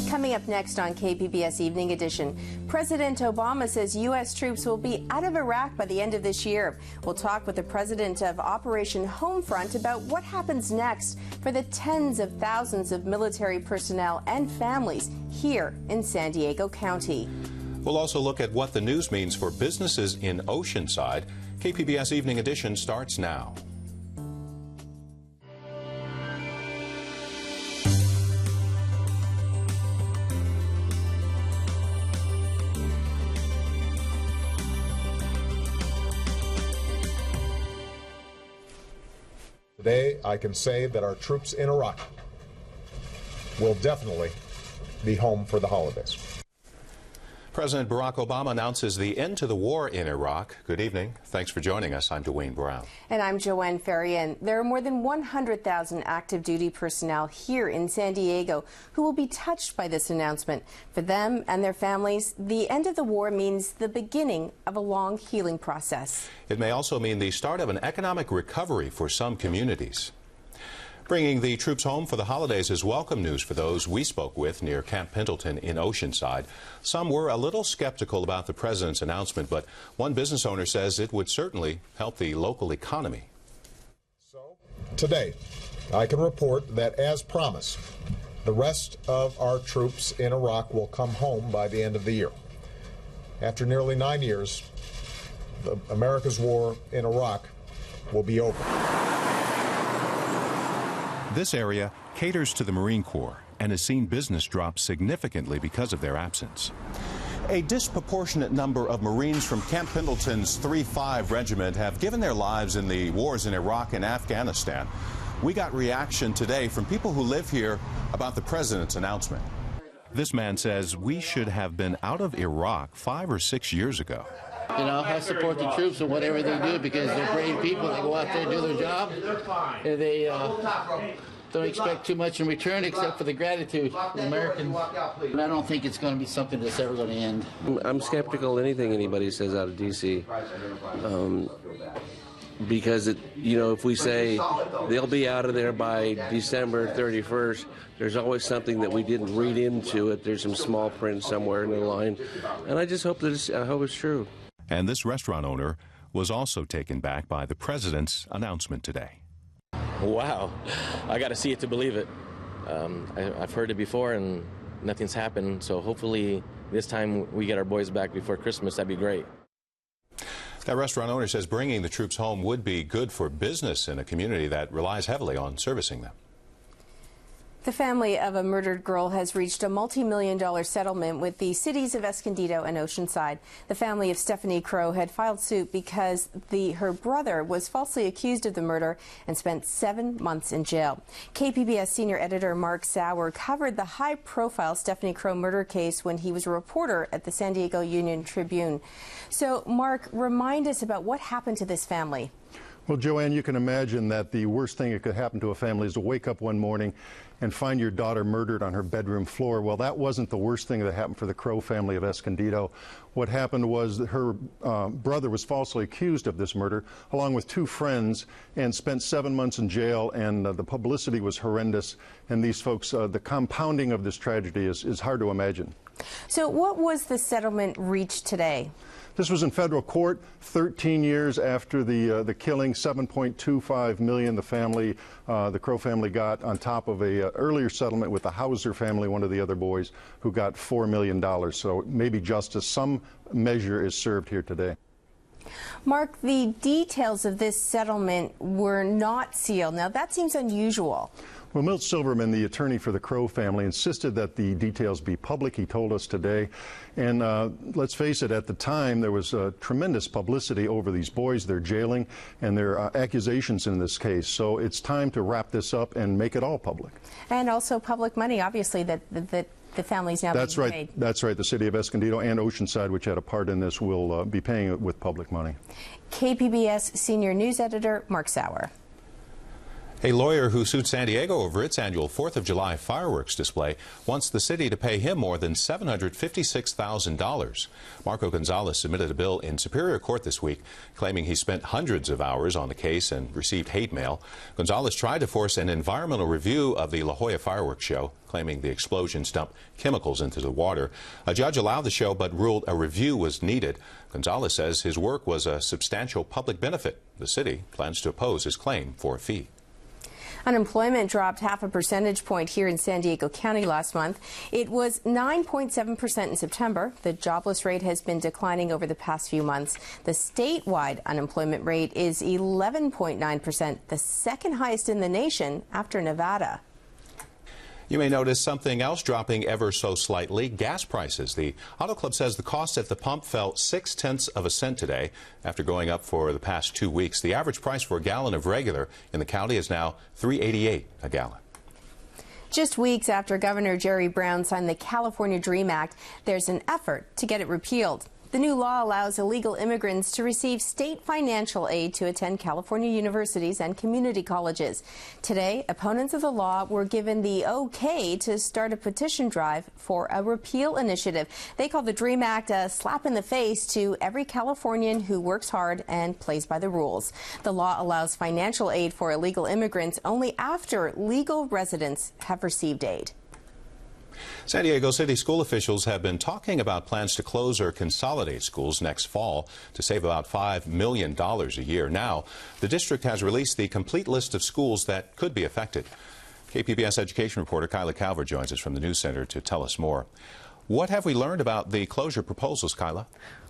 Coming up next on KPBS Evening Edition, President Obama says U.S. troops will be out of Iraq by the end of this year. We'll talk with the president of Operation Homefront about what happens next for the tens of thousands of military personnel and families here in San Diego County. We'll also look at what the news means for businesses in Oceanside. KPBS Evening Edition starts now. Today, I can say that our troops in Iraq will definitely be home for the holidays. President Barack Obama announces the end to the war in Iraq. Good evening. Thanks for joining us. I'm Dwayne Brown. And I'm Joanne Ferrian. There are more than 100,000 active duty personnel here in San Diego who will be touched by this announcement. For them and their families, the end of the war means the beginning of a long healing process. It may also mean the start of an economic recovery for some communities. Bringing the troops home for the holidays is welcome news for those we spoke with near Camp Pendleton in Oceanside. Some were a little skeptical about the president's announcement, but one business owner says it would certainly help the local economy. So, today, I can report that, as promised, the rest of our troops in Iraq will come home by the end of the year. After nearly 9 years, America's war in Iraq will be over. This area caters to the Marine Corps and has seen business drop significantly because of their absence. A disproportionate number of Marines from Camp Pendleton's 3-5 Regiment have given their lives in the wars in Iraq and Afghanistan. We got reaction today from people who live here about the president's announcement. This man says we should have been out of Iraq 5 or 6 years ago. You know, I support the troops and whatever they do because they're brave people. They go out there and do their job. And they don't expect too much in return except for the gratitude of the Americans. And I don't think it's going to be something that's ever going to end. I'm skeptical anything anybody says out of D.C. Because, if we say they'll be out of there by December 31st, there's always something that we didn't read into it. There's some small print somewhere in the line. And I just hope that I hope it's true. And this restaurant owner was also taken back by the president's announcement today. Wow. I got to see it to believe it. I've heard it before and nothing's happened. So hopefully this time we get our boys back before Christmas. That'd be great. That restaurant owner says bringing the troops home would be good for business in a community that relies heavily on servicing them. The family of a murdered girl has reached a multi-million-dollar settlement with the cities of Escondido and Oceanside. The family of Stephanie Crowe had filed suit because her brother was falsely accused of the murder and spent 7 months in jail. KPBS senior editor Mark Sauer covered the high-profile Stephanie Crowe murder case when he was a reporter at the San Diego Union-Tribune. So, Mark, remind us about what happened to this family. Well, Joanne, you can imagine that the worst thing that could happen to a family is to wake up one morning and find your daughter murdered on her bedroom floor. Well, that wasn't the worst thing that happened for the Crowe family of Escondido. What happened was that her brother was falsely accused of this murder, along with 2 friends, and spent 7 months in jail, and the publicity was horrendous. And these folks, the compounding of this tragedy is hard to imagine. So what was the settlement reached today? This was in federal court 13 years after the killing. $7.25 million the Crowe family got, on top of a earlier settlement with the Hauser family, one of the other boys, who got $4 million. So maybe justice, some measure, is served here today. Mark, the details of this settlement were not sealed. Now, that seems unusual. Well, Milt Silverman, the attorney for the Crowe family, insisted that the details be public, he told us today. And let's face it, at the time, there was tremendous publicity over these boys, their jailing, and their accusations in this case. So it's time to wrap this up and make it all public. And also public money, obviously, that the family's now being paid. That's right. The city of Escondido and Oceanside, which had a part in this, will be paying it with public money. KPBS senior news editor Mark Sauer. A lawyer who sued San Diego over its annual 4th of July fireworks display wants the city to pay him more than $756,000. Marco Gonzalez submitted a bill in Superior Court this week, claiming he spent hundreds of hours on the case and received hate mail. Gonzalez tried to force an environmental review of the La Jolla fireworks show, claiming the explosions dumped chemicals into the water. A judge allowed the show but ruled a review was needed. Gonzalez says his work was a substantial public benefit. The city plans to oppose his claim for a fee. Unemployment dropped half a percentage point here in San Diego County last month. It was 9.7% in September. The jobless rate has been declining over the past few months. The statewide unemployment rate is 11.9%, the second highest in the nation after Nevada. You may notice something else dropping ever so slightly, gas prices. The Auto Club says the cost at the pump fell 0.6 of a cent today after going up for the past 2 weeks. The average price for a gallon of regular in the county is now $3.88 a gallon. Just weeks after Governor Jerry Brown signed the California Dream Act, there's an effort to get it repealed. The new law allows illegal immigrants to receive state financial aid to attend California universities and community colleges. Today, opponents of the law were given the okay to start a petition drive for a repeal initiative. They call the Dream Act a slap in the face to every Californian who works hard and plays by the rules. The law allows financial aid for illegal immigrants only after legal residents have received aid. San Diego City school officials have been talking about plans to close or consolidate schools next fall to save about $5 million a year. Now, the district has released the complete list of schools that could be affected. KPBS education reporter Kyla Calver joins us from the News Center to tell us more. What have we learned about the closure proposals, Kyla?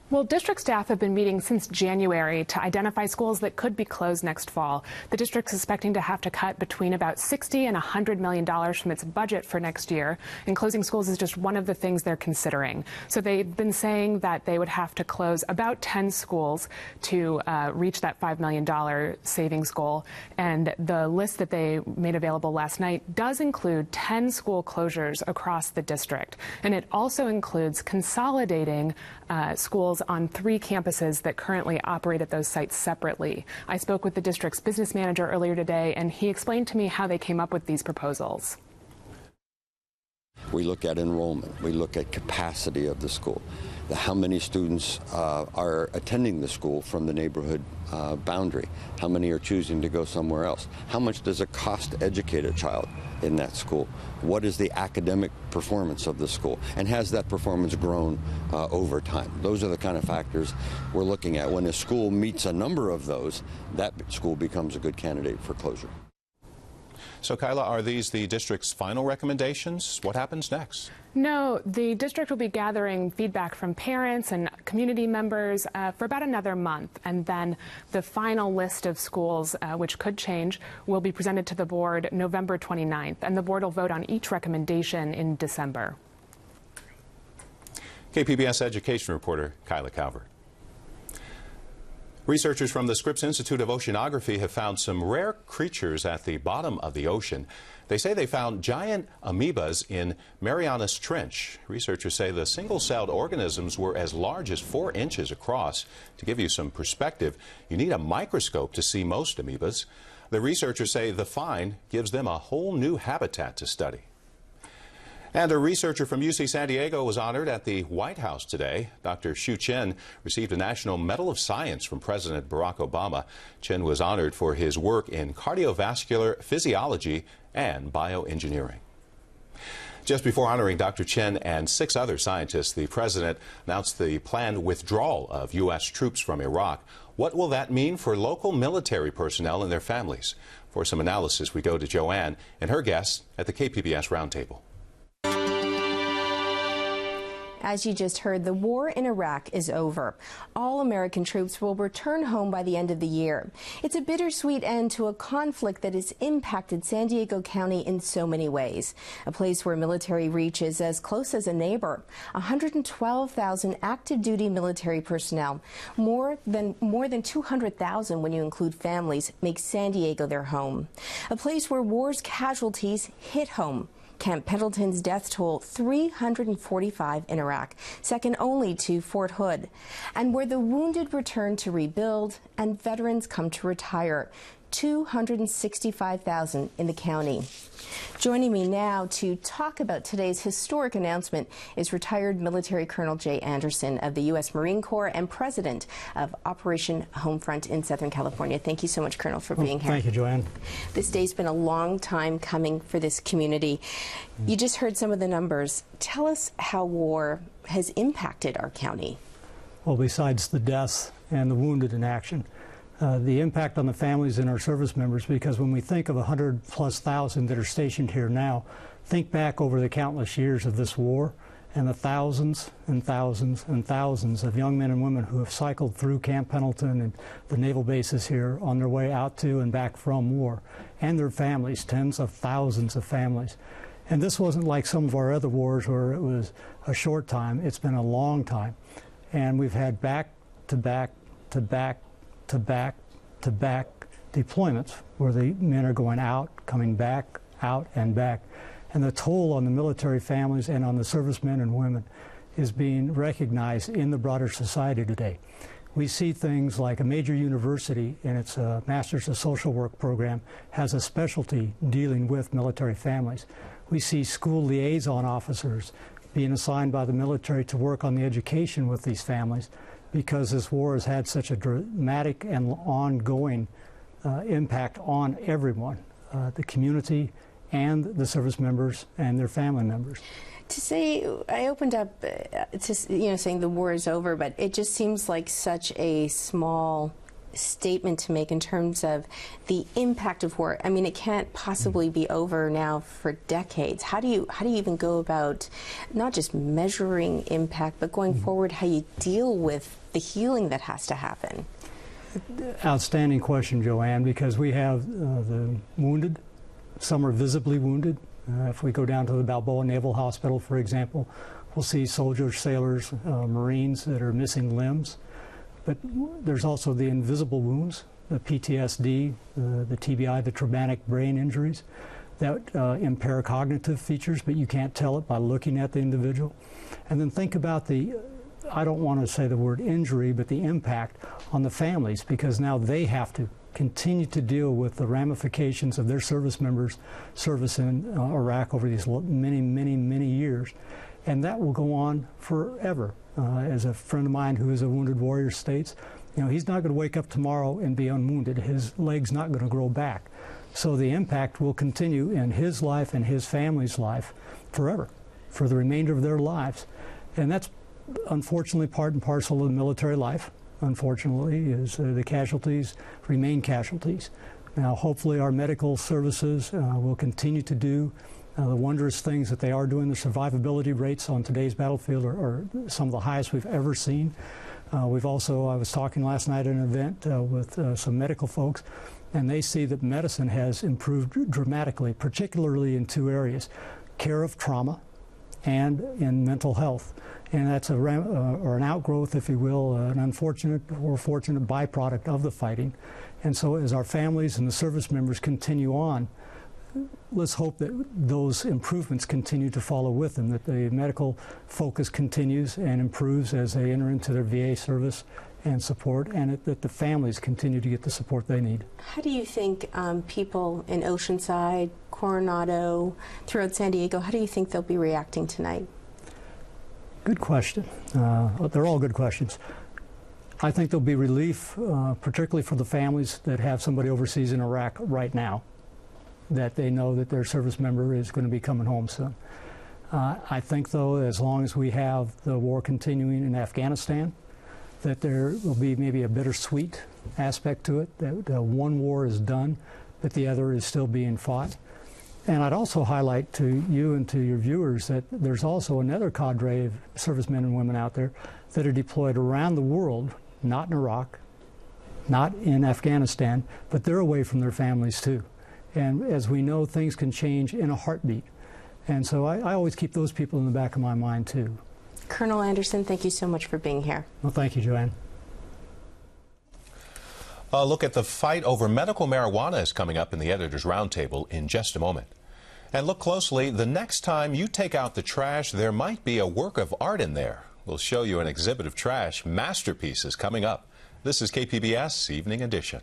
Well, district staff have been meeting since January to identify schools that could be closed next fall. The district's expecting to have to cut between about $60 and $100 million from its budget for next year, and closing schools is just one of the things they're considering. So they've been saying that they would have to close about 10 schools to reach that $5 million savings goal, and the list that they made available last night does include 10 school closures across the district, and it also includes consolidating schools on 3 campuses that currently operate at those sites separately. I spoke with the district's business manager earlier today, and he explained to me how they came up with these proposals. We look at enrollment. We look at capacity of the school, how many students are attending the school from the neighborhood boundary, how many are choosing to go somewhere else, how much does it cost to educate a child in that school, what is the academic performance of the school, and has that performance grown over time. Those are the kind of factors we're looking at. When a school meets a number of those, that school becomes a good candidate for closure. So, Kyla, are these the district's final recommendations? What happens next? No, the district will be gathering feedback from parents and community members for about another month, and then the final list of schools, which could change, will be presented to the board November 29th, and the board will vote on each recommendation in December. KPBS education reporter Kyla Calver. Researchers from the Scripps Institute of Oceanography have found some rare creatures at the bottom of the ocean. They say they found giant amoebas in Marianas Trench. Researchers say the single-celled organisms were as large as 4 inches across. To give you some perspective, you need a microscope to see most amoebas. The researchers say the find gives them a whole new habitat to study. And a researcher from UC San Diego was honored at the White House today. Dr. Shu Chen received a National Medal of Science from President Barack Obama. Chen was honored for his work in cardiovascular physiology and bioengineering. Just before honoring Dr. Chen and 6 other scientists, the president announced the planned withdrawal of U.S. troops from Iraq. What will that mean for local military personnel and their families? For some analysis, we go to Joanne and her guests at the KPBS Roundtable. As you just heard, the war in Iraq is over. All American troops will return home by the end of the year. It's a bittersweet end to a conflict that has impacted San Diego County in so many ways. A place where military reach is as close as a neighbor. 112,000 active duty military personnel, more than 200,000 when you include families, make San Diego their home. A place where war's casualties hit home. Camp Pendleton's death toll, 345 in Iraq, second only to Fort Hood, and where the wounded return to rebuild and veterans come to retire. 265,000 in the county. Joining me now to talk about today's historic announcement is retired military Colonel Jay Anderson of the U.S. Marine Corps and president of Operation Homefront in Southern California. Thank you so much, Colonel, for being here. Thank you, Joanne. This day's been a long time coming for this community. You just heard some of the numbers. Tell us how war has impacted our county. Well, besides the deaths and the wounded in action, the impact on the families and our service members, because when we think of 100,000+ that are stationed here now, think back over the countless years of this war and the thousands and thousands and thousands of young men and women who have cycled through Camp Pendleton and the naval bases here on their way out to and back from war, and their families, tens of thousands of families. And this wasn't like some of our other wars where it was a short time. It's been a long time. And we've had back-to-back deployments where the men are going out, coming back, out and back. And the toll on the military families and on the servicemen and women is being recognized in the broader society today. We see things like a major university in its Master's of Social Work program has a specialty dealing with military families. We see school liaison officers being assigned by the military to work on the education with these families, because this war has had such a dramatic and ongoing impact on everyone, the community and the service members and their family members. To say, I opened up to, saying the war is over, but it just seems like such a small statement to make in terms of the impact of war. I mean, it can't possibly be over now for decades. How do you even go about not just measuring impact, but going forward, how you deal with the healing that has to happen? Outstanding question, Joanne, because we have the wounded. Some are visibly wounded. If we go down to the Balboa Naval Hospital, for example, we'll see soldiers, sailors, Marines that are missing limbs. But there's also the invisible wounds, the PTSD, the TBI, the traumatic brain injuries that impair cognitive features, but you can't tell it by looking at the individual. And then think about I don't want to say the word injury, but the impact on the families, because now they have to continue to deal with the ramifications of their service members' service in Iraq over these many, many, many years. And that will go on forever. As a friend of mine who is a wounded warrior states, he's not going to wake up tomorrow and be unwounded. His leg's not going to grow back. So the impact will continue in his life and his family's life forever, for the remainder of their lives. And that's unfortunately part and parcel of military life. Unfortunately, is the casualties remain casualties. Now, hopefully our medical services will continue to do the wondrous things that they are doing. The survivability rates on today's battlefield are some of the highest we've ever seen. We've also, I was talking last night at an event with some medical folks, and they see that medicine has improved dramatically, particularly in two areas: care of trauma and in mental health. And that's an outgrowth, if you will, an unfortunate or fortunate byproduct of the fighting. And so as our families and the service members continue on, let's hope that those improvements continue to follow with them, that the medical focus continues and improves as they enter into their VA service and support, and that the families continue to get the support they need. How do you think people in Oceanside, Coronado, throughout San Diego, how do you think they'll be reacting tonight? Good question. They're all good questions. I think there'll be relief, particularly for the families that have somebody overseas in Iraq right now, that they know that their service member is going to be coming home soon. I think, though, as long as we have the war continuing in Afghanistan, that there will be maybe a bittersweet aspect to it, that one war is done, but the other is still being fought. And I'd also highlight to you and to your viewers that there's also another cadre of servicemen and women out there that are deployed around the world, not in Iraq, not in Afghanistan, but they're away from their families too. And as we know, things can change in a heartbeat. And so I always keep those people in the back of my mind too. Colonel Anderson, thank you so much for being here. Well, thank you, Joanne. A look at the fight over medical marijuana is coming up in the Editor's Roundtable in just a moment. And look closely, the next time you take out the trash, there might be a work of art in there. We'll show you an exhibit of trash masterpieces coming up. This is KPBS Evening Edition.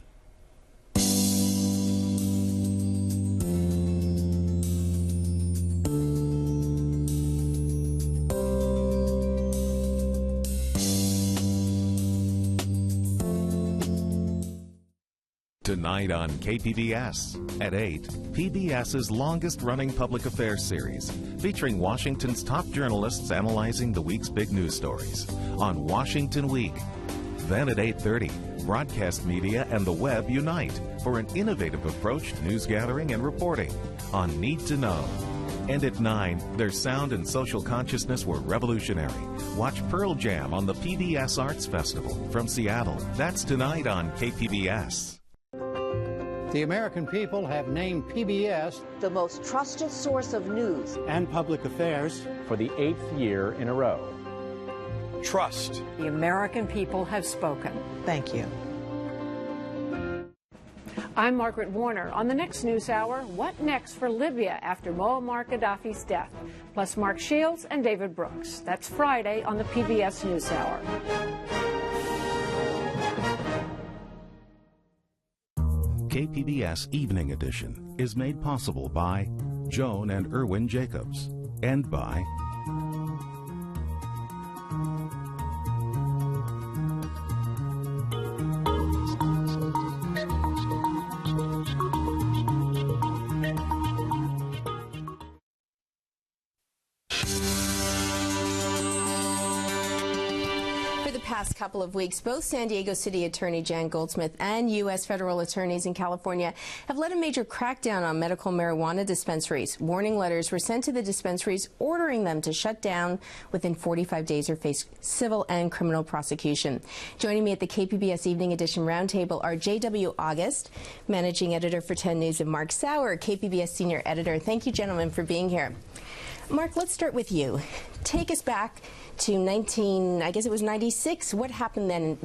Tonight on KPBS. At 8, PBS's longest-running public affairs series, featuring Washington's top journalists analyzing the week's big news stories on Washington Week. Then at 8:30, broadcast media and the web unite for an innovative approach to news gathering and reporting on Need to Know. And at 9, their sound and social consciousness were revolutionary. Watch Pearl Jam on the PBS Arts Festival from Seattle. That's tonight on KPBS. The American people have named PBS the most trusted source of news and public affairs for the 8th year in a row. Trust. The American people have spoken. Thank you. I'm Margaret Warner. On the next news hour, what next for Libya after Muammar Gaddafi's death? Plus Mark Shields and David Brooks. That's Friday on the PBS News Hour. KPBS Evening Edition is made possible by Joan and Erwin Jacobs and by past couple of weeks, both San Diego City Attorney Jan Goldsmith and U.S. federal attorneys in California have led a major crackdown on medical marijuana dispensaries. Warning letters were sent to the dispensaries ordering them to shut down within 45 days or face civil and criminal prosecution. Joining me at the KPBS Evening Edition Roundtable are J.W. August, Managing Editor for 10 News, and Mark Sauer, KPBS Senior Editor. Thank you, gentlemen, for being here. Mark, let's start with you. Take us back to 96. What happened then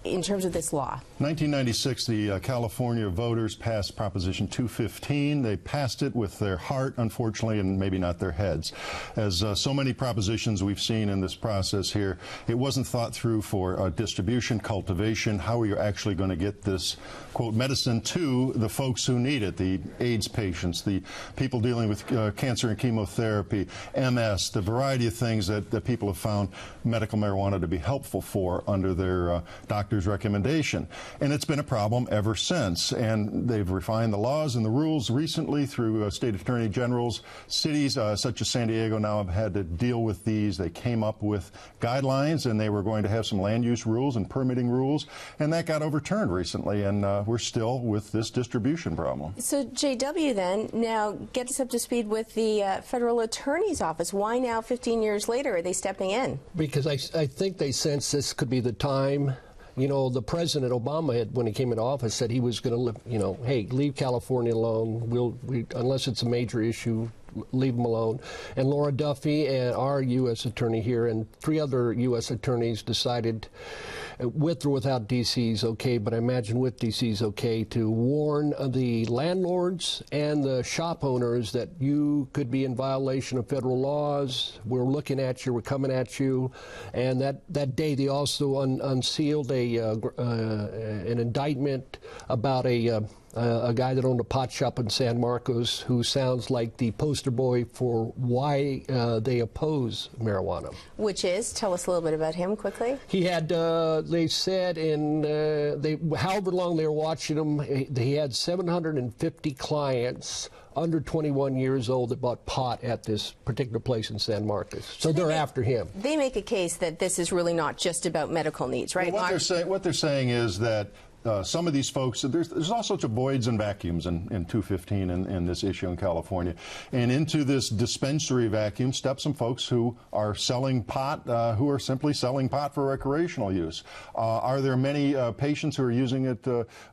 in terms of this law? 1996, the California voters passed Proposition 215. They passed it with their heart, unfortunately, and maybe not their heads. As so many propositions we've seen in this process here, it wasn't thought through for distribution, cultivation, how are you actually going to get this, quote, medicine to the folks who need it, the AIDS patients, the people dealing with cancer and chemotherapy, MS, the variety of things that people have found medical marijuana to be helpful for under their doctor's recommendation. And it's been a problem ever since. And they've refined the laws and the rules recently through state attorney generals. Cities such as San Diego now have had to deal with these. They came up with guidelines, and they were going to have some land use rules and permitting rules, and that got overturned recently, and we're still with this distribution problem. So, JW, then, now get us up to speed with the federal attorney's office. Why now, 15 years later, are they stepping in? Because I think they sense this could be the time. You know, the President Obama, when he came into office, said he was going to, hey, leave California alone. Unless it's a major issue, leave them alone. And Laura Duffy and our U.S. attorney here and 3 other U.S. attorneys decided, with or without DC's okay, but I imagine with DC's okay, to warn the landlords and the shop owners that you could be in violation of federal laws. We're looking at you. We're coming at you. And that day they also unsealed an indictment about a guy that owned a pot shop in San Marcos who sounds like the poster boy for why they oppose marijuana. Which is? Tell us a little bit about him quickly. He had, they said, however long they were watching him, he had 750 clients under 21 years old that bought pot at this particular place in San Marcos. So they're after him. They make a case that this is really not just about medical needs, right? Well, what they're saying is that some of these folks, there's all sorts of voids and vacuums in 215 in this issue in California. And into this dispensary vacuum step some folks who are selling pot, who are simply selling pot for recreational use. Are there many patients who are using it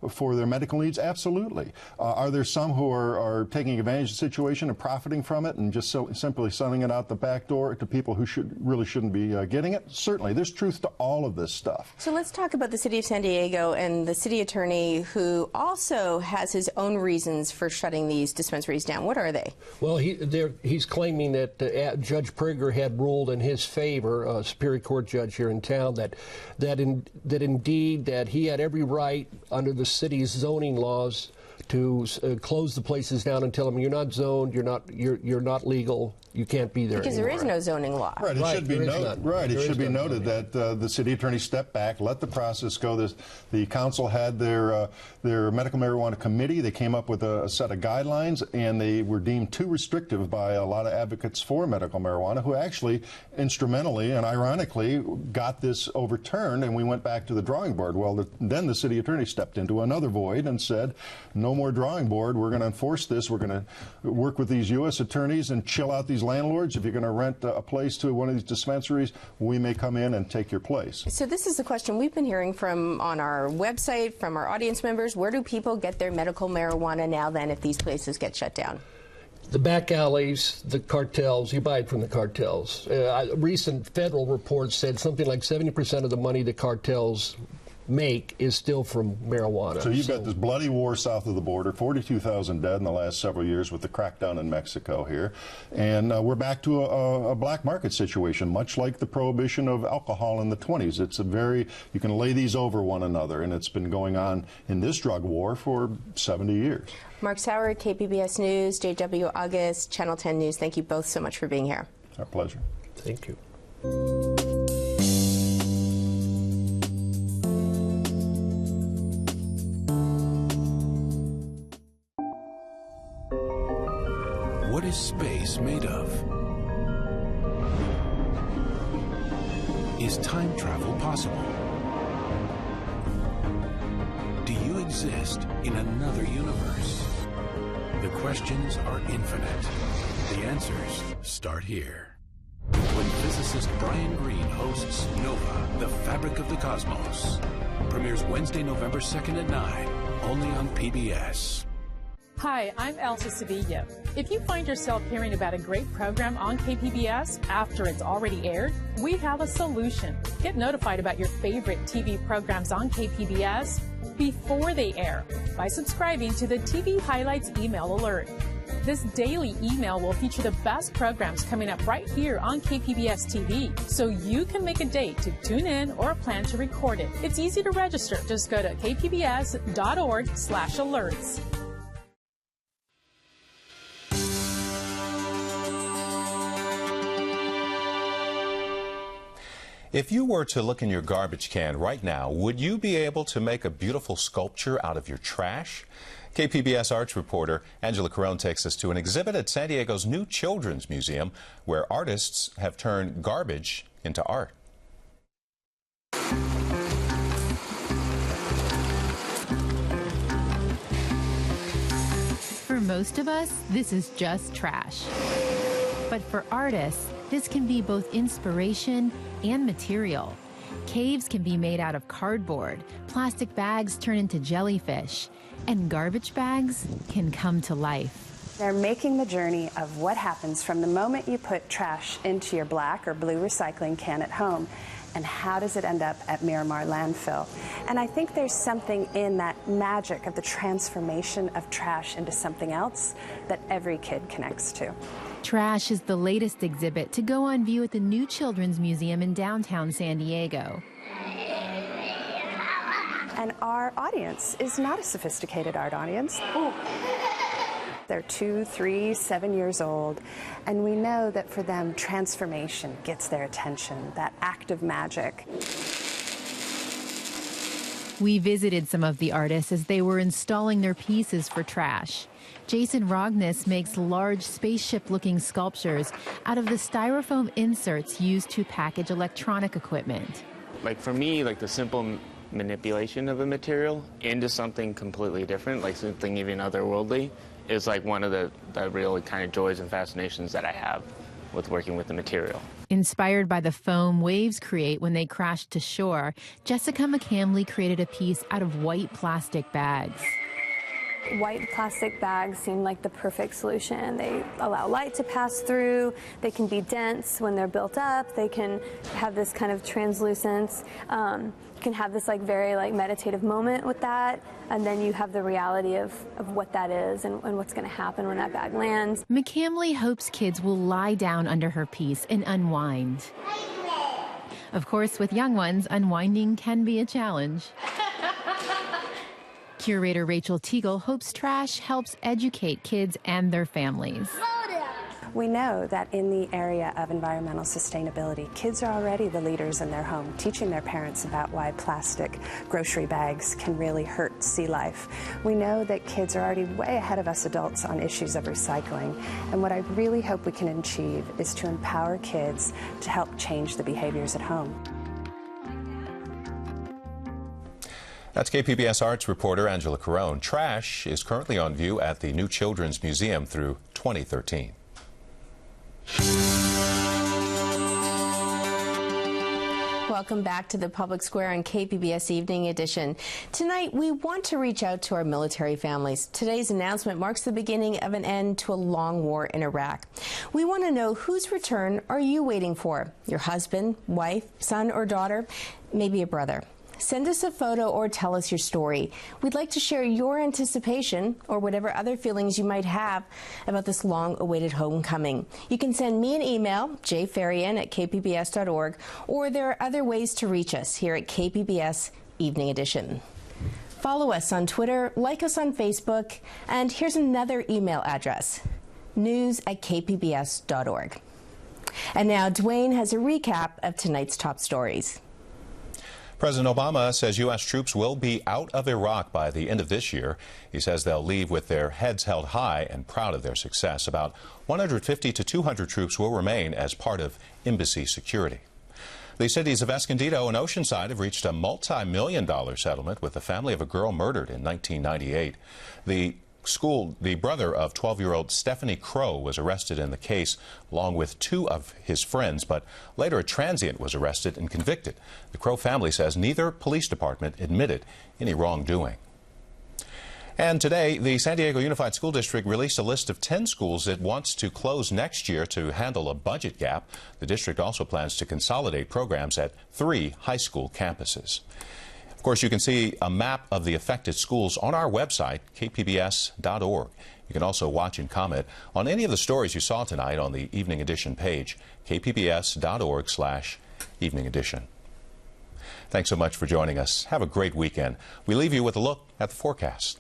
for their medical needs? Absolutely. Are there some who are taking advantage of the situation and profiting from it and just simply selling it out the back door to people who really shouldn't be getting it? Certainly. There's truth to all of this stuff. So let's talk about the city of San Diego and the city attorney who also has his own reasons for shutting these dispensaries down. What are they? Well, he's claiming that Judge Prager had ruled in his favor, a Superior Court judge here in town, that indeed that he had every right under the city's zoning laws to close the places down and tell them you're not zoned, you're not legal, you can't be there because anymore. there is no zoning law. Right. It should be noted that the city attorney stepped back, let the process go. The council had their medical marijuana committee. They came up with a set of guidelines, and they were deemed too restrictive by a lot of advocates for medical marijuana, who actually instrumentally and ironically got this overturned, and we went back to the drawing board. Well, then the city attorney stepped into another void and said, no more drawing board. We're going to enforce this. We're going to work with these U.S. attorneys and chill out these landlords. If you're going to rent a place to one of these dispensaries, we may come in and take your place. So this is the question we've been hearing from on our website, from our audience members. Where do people get their medical marijuana now then if these places get shut down? The back alleys, the cartels, you buy it from the cartels. Recent federal reports said something like 70% of the money the cartels make is still from marijuana. So you've got this bloody war south of the border, 42,000 dead in the last several years with the crackdown in Mexico here. And we're back to a black market situation, much like the prohibition of alcohol in the 20s. It's you can lay these over one another, and it's been going on in this drug war for 70 years. Mark Sauer, KPBS News, J.W. August, Channel 10 News, thank you both so much for being here. Our pleasure. Thank you. What is space made of? Is time travel possible? Do you exist in another universe? The questions are infinite. The answers start here. When physicist Brian Greene hosts Nova, the Fabric of the Cosmos. Premieres Wednesday, November 2nd at 9, only on PBS. Hi, I'm Elsa Sevilla. If you find yourself hearing about a great program on KPBS after it's already aired, we have a solution. Get notified about your favorite TV programs on KPBS before they air by subscribing to the TV Highlights email alert. This daily email will feature the best programs coming up right here on KPBS TV, so you can make a date to tune in or plan to record it. It's easy to register. Just go to kpbs.org/alerts. If you were to look in your garbage can right now, would you be able to make a beautiful sculpture out of your trash? KPBS arts reporter Angela Carone takes us to an exhibit at San Diego's new Children's Museum where artists have turned garbage into art. For most of us, this is just trash. But for artists, this can be both inspiration and material. Caves can be made out of cardboard, plastic bags turn into jellyfish, and garbage bags can come to life. They're making the journey of what happens from the moment you put trash into your black or blue recycling can at home, and how does it end up at Miramar landfill. And I think there's something in that magic of the transformation of trash into something else that every kid connects to. Trash is the latest exhibit to go on view at the new Children's Museum in downtown San Diego. And our audience is not a sophisticated art audience. Ooh. They're 2, 3, 7 years old, and we know that for them, transformation gets their attention, that act of magic. We visited some of the artists as they were installing their pieces for trash. Jason Rognes makes large spaceship-looking sculptures out of the styrofoam inserts used to package electronic equipment. Like for me, like the simple manipulation of a material into something completely different, like something even otherworldly, is like one of the real kind of joys and fascinations that I have with working with the material. Inspired by the foam waves create when they crash to shore, Jessica McCamley created a piece out of white plastic bags. White plastic bags seem like the perfect solution. They allow light to pass through. They can be dense when they're built up. They can have this kind of translucence. You can have this very meditative moment with that, and then you have the reality of what that is and what's going to happen when that bag lands. McCamley hopes kids will lie down under her piece and unwind. Of course, with young ones, unwinding can be a challenge. Curator Rachel Teagle hopes trash helps educate kids and their families. We know that in the area of environmental sustainability, kids are already the leaders in their home, teaching their parents about why plastic grocery bags can really hurt sea life. We know that kids are already way ahead of us adults on issues of recycling. And what I really hope we can achieve is to empower kids to help change the behaviors at home. That's KPBS Arts reporter Angela Carone. Trash is currently on view at the New Children's Museum through 2013. Welcome back to the Public Square on KPBS Evening Edition. Tonight, we want to reach out to our military families. Today's announcement marks the beginning of an end to a long war in Iraq. We want to know whose return are you waiting for? Your husband, wife, son, or daughter? Maybe a brother. Send us a photo or tell us your story. We'd like to share your anticipation or whatever other feelings you might have about this long-awaited homecoming. You can send me an email, jfarian@kpbs.org, or there are other ways to reach us here at KPBS Evening Edition. Follow us on Twitter, like us on Facebook, and here's another email address, news@kpbs.org. And now Dwayne has a recap of tonight's top stories. President Obama says U.S. troops will be out of Iraq by the end of this year. He says they'll leave with their heads held high and proud of their success. About 150 to 200 troops will remain as part of embassy security. The cities of Escondido and Oceanside have reached a multi-million-dollar settlement with the family of a girl murdered in 1998. The brother of 12-year-old Stephanie Crowe was arrested in the case along with two of his friends, but later a transient was arrested and convicted. The Crowe family says neither police department admitted any wrongdoing. And today, the San Diego Unified School District released a list of 10 schools it wants to close next year to handle a budget gap. The district also plans to consolidate programs at 3 high school campuses. Of course, you can see a map of the affected schools on our website, kpbs.org. You can also watch and comment on any of the stories you saw tonight on the Evening Edition page, kpbs.org/Evening Edition. Thanks so much for joining us. Have a great weekend. We leave you with a look at the forecast.